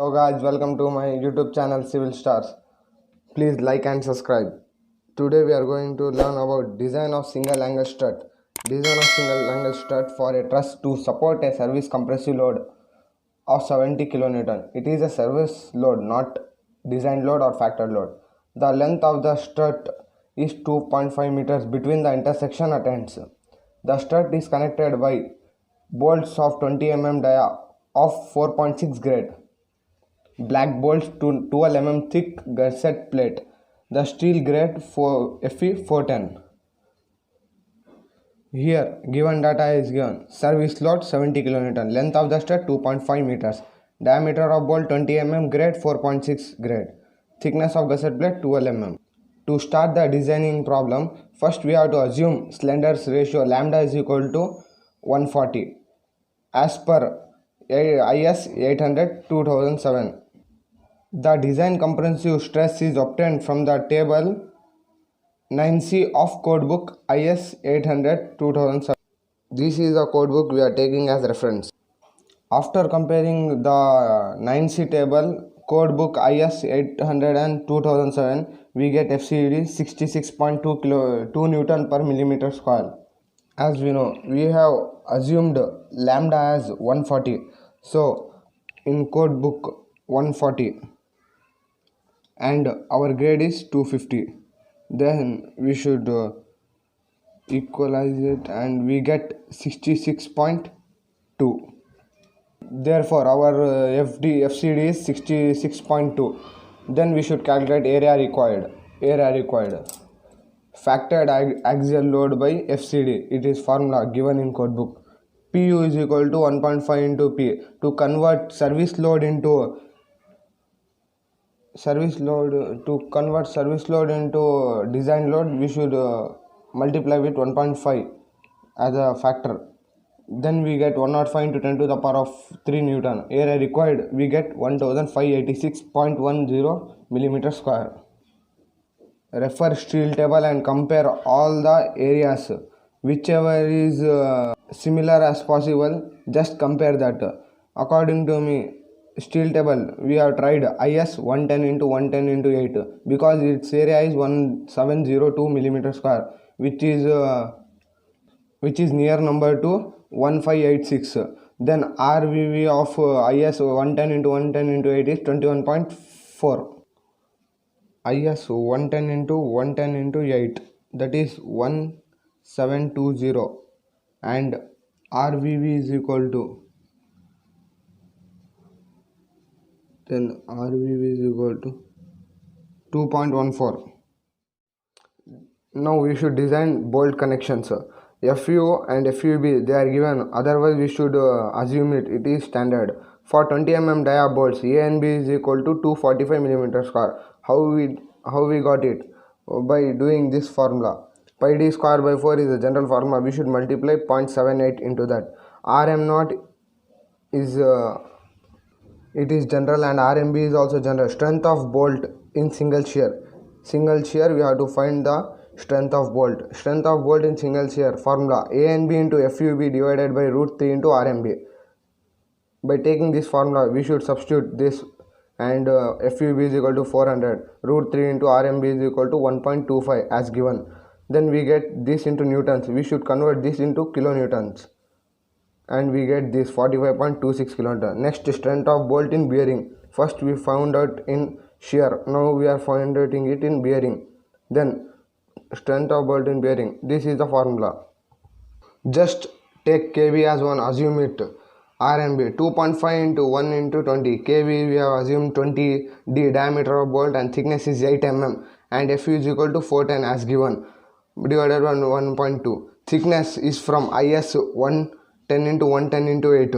Hello guys, welcome to my YouTube channel Civil Stars. Please like and subscribe. Today we are going to learn about design of single angle strut. Design of single angle strut for a truss to support a service compressive load of 70 kN. It is a service load, not design load or factor load. The length of the strut is 2.5 meters between the intersection at ends. The strut is connected by bolts of 20 mm dia of 4.6 grade, black bolts to 12 mm thick gusset plate, the steel grade for FE 410. Here given data is given: service load 70 kN, length of the strut 2.5 meters, diameter of bolt 20 mm grade 4.6 grade, thickness of gusset plate 12 mm. To start the designing problem, first we have to assume slender's ratio lambda is equal to 140 as per IS 800-2007. The design compressive stress is obtained from the table 9C of codebook IS 800-2007. This is the codebook we are taking as reference. After comparing the 9C table, codebook IS 800 and 2007, we get FCD 66.2 Newton per millimeter square. As we know, we have assumed lambda as 140. So in codebook 140 and our grade is 250. Then we should equalize it and we get 66.2. Therefore our FCD is 66.2. Then we should calculate area required. Factored axial load by FCD. It is formula given in codebook. PU is equal to 1.5 into P. To convert service load into design load, we should multiply with 1.5 as a factor. Then we get 105 into 10 to the power of 3 Newton. Area required, we get 1586.10 millimeter square. Refer steel table and compare all the areas. Whichever is similar as possible, just compare that. According to me, steel table we have tried IS 110 into 110 into 8 because its area is 1702 millimeter square, which is near number to 1586. Then RVV of IS 110 into 110 into 8 is 21.4. IS 110 into 110 into 8, that is 1720, and RVV is equal to, then RVV is equal to 2.14. Now we should design bolt connections. FU and FUB they are given, otherwise we should assume it is standard. For 20 mm dia bolts, A and B is equal to 245 mm square. How we got it? By doing this formula. Pi d square by 4 is the general formula. We should multiply 0.78 into that. RM naught is it is general and RMB is also general. Strength of bolt in single shear. Single shear we have to find the strength of bolt. Strength of bolt in single shear formula: A and B into FUB divided by √3 into RMB. By taking this formula, we should substitute this, and FUB is equal to 400, √3 into RMB is equal to 1.25 as given. Then we get this into newtons. We should convert this into kilonewtons, and we get this 45.26 kilonewton. Next, strength of bolt in bearing. First we found out in shear, now we are finding it in bearing. Then strength of bolt in bearing, this is the formula. Just take kV as one, assume it. RMB 2.5 into 1 into 20. kV we have assumed 20. D diameter of bolt and thickness is 8 mm, and FU is equal to 410 as given, divided by 1.2. Thickness is from IS 110 into 110 into 8.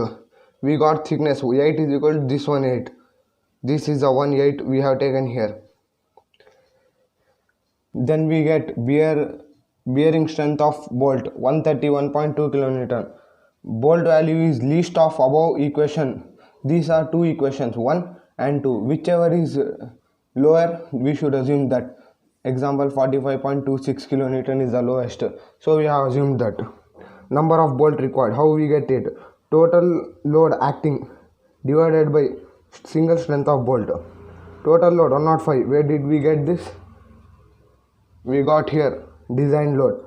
We got thickness 8 is equal to this one 8. This is the 1 8 we have taken here. Then we get bearing strength of bolt 131.2 kilonewton. Bolt value is least of above equation. These are two equations, 1 and 2. Whichever is lower, we should assume that. Example 45.26 kilonewton is the lowest, so we have assumed that. Number of bolt required, how we get it? Total load acting divided by single strength of bolt. Total load 105. Where did we get this? We got here design load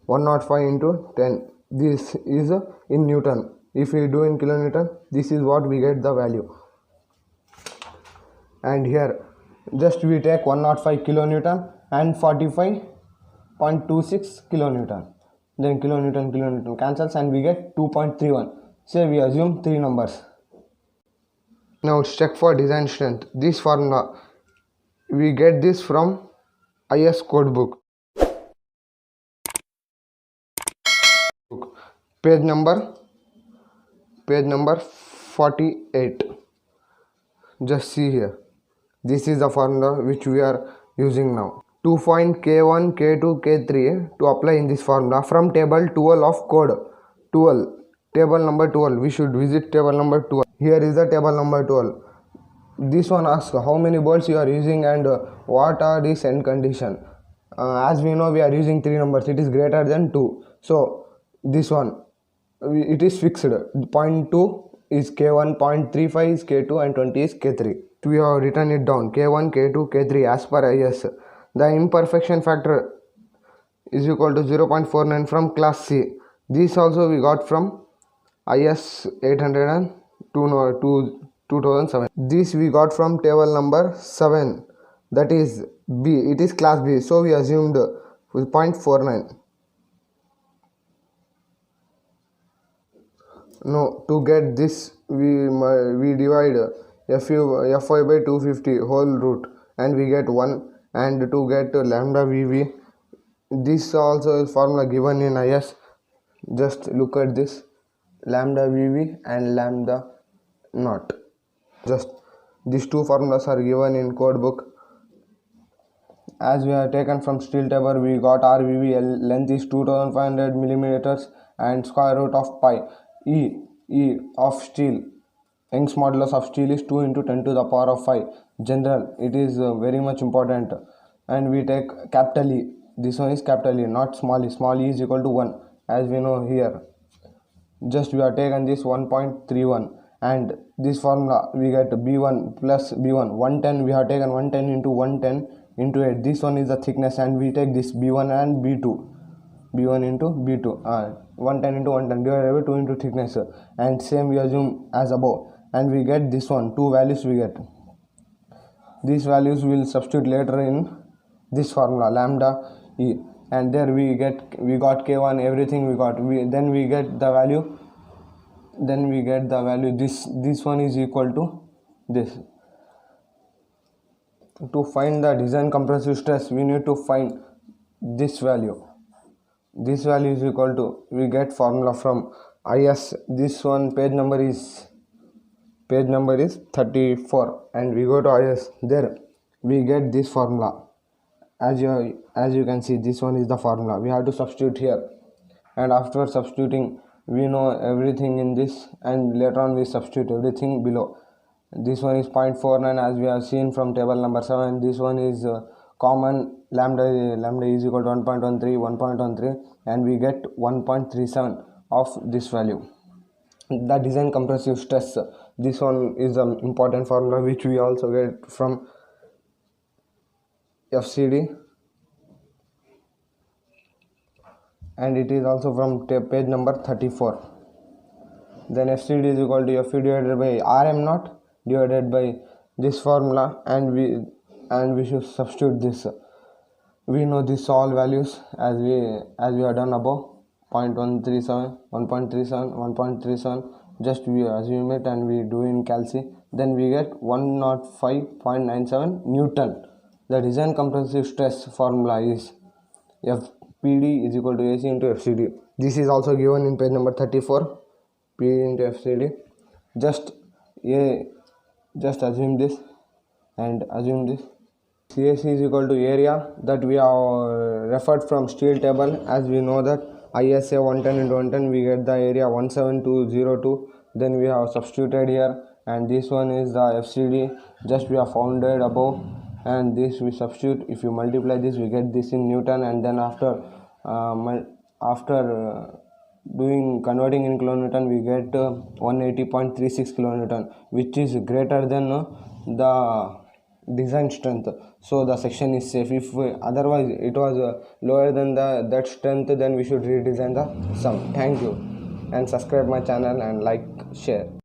105 into 10. This is in Newton. If we do in kilonewton, this is what we get the value. And here just we take 105 kilonewton and 45.26 kilonewton. Then kilonewton cancels and we get 2.31. Say we assume 3 numbers. Now check for design strength. This formula we get this from IS code book. Page number 48. Just see here. This is the formula which we are using now. To find K1, K2, K3 to apply in this formula from table 12 of code 12. Table number 12. We should visit table number 12. Here is the table number 12. This one asks how many bolts you are using and what are the end condition. As we know, we are using 3 numbers. It is greater than 2. So this one it is fixed. 0.2 is K1, 0.35 is K2 and 20 is K3. We have written it down K1, K2, K3 as per IS. The imperfection factor is equal to 0.49 from class C. This also we got from IS 802 2007. This we got from table number 7, that is B. It is class B, so we assumed 0.49. No, to get this we divide Fy by 250 whole root and we get 1, and to get lambda Vv, this also is formula given in IS. Just look at this, lambda Vv and lambda naught. Just these two formulas are given in code book. As we have taken from steel table, we got RVV, length is 2500 millimeters and square root of pi. E of steel, Young's modulus of steel is 2 into 10 to the power of 5. General, it is very much important. And we take capital E. This one is capital E, not small e. Small e is equal to 1, as we know here. Just we have taken this 1.31, and this formula we get B1 plus B1. 110, we have taken 110 into 110 into 8. This one is the thickness, and we take this B1 and B2. B1 into B2. 110 into 110 divided by 2 into thickness. And same we assume as above. And we get this one, 2 values we get. These values will substitute later in this formula, lambda E. And there we got K1, everything we got. Then we get the value. This one is equal to this. To find the design compressive stress, we need to find this value. This value is equal to, we get formula from IS. This one page number is 34, and we go to IS. There we get this formula. As you can see, this one is the formula. We have to substitute here, and after substituting, we know everything in this, and later on we substitute everything below. This one is 0.49 as we have seen from table number 7. This one is common, lambda is equal to 1.13, and we get 1.37 of this value. The design compressive stress, this one is an important formula which we also get from FCD, and it is also from page number 34. Then FCD is equal to Fu divided by Rm naught divided by this formula, and we should substitute this. We know this all values as we have done above. 0.137, 1.37, 1.37. Just we assume it and we do in calci. Then we get 105.97 Newton. The design compressive stress formula is FPD is equal to AC into FCD. This is also given in page number 34. P into FCD. Just assume this and assume this. CAC is equal to area that we have referred from steel table. As we know that ISA 110 into 110, we get the area 17202. Then we have substituted here, and this one is the FCD. Just we have founded above, and this we substitute. If you multiply this, we get this in Newton, and then after doing converting in kilonewton, we get 180.36 kilonewton, which is greater than the design strength. So the section is safe. If otherwise it was lower than that strength, then we should redesign the sum. Thank you, and subscribe my channel and like, share.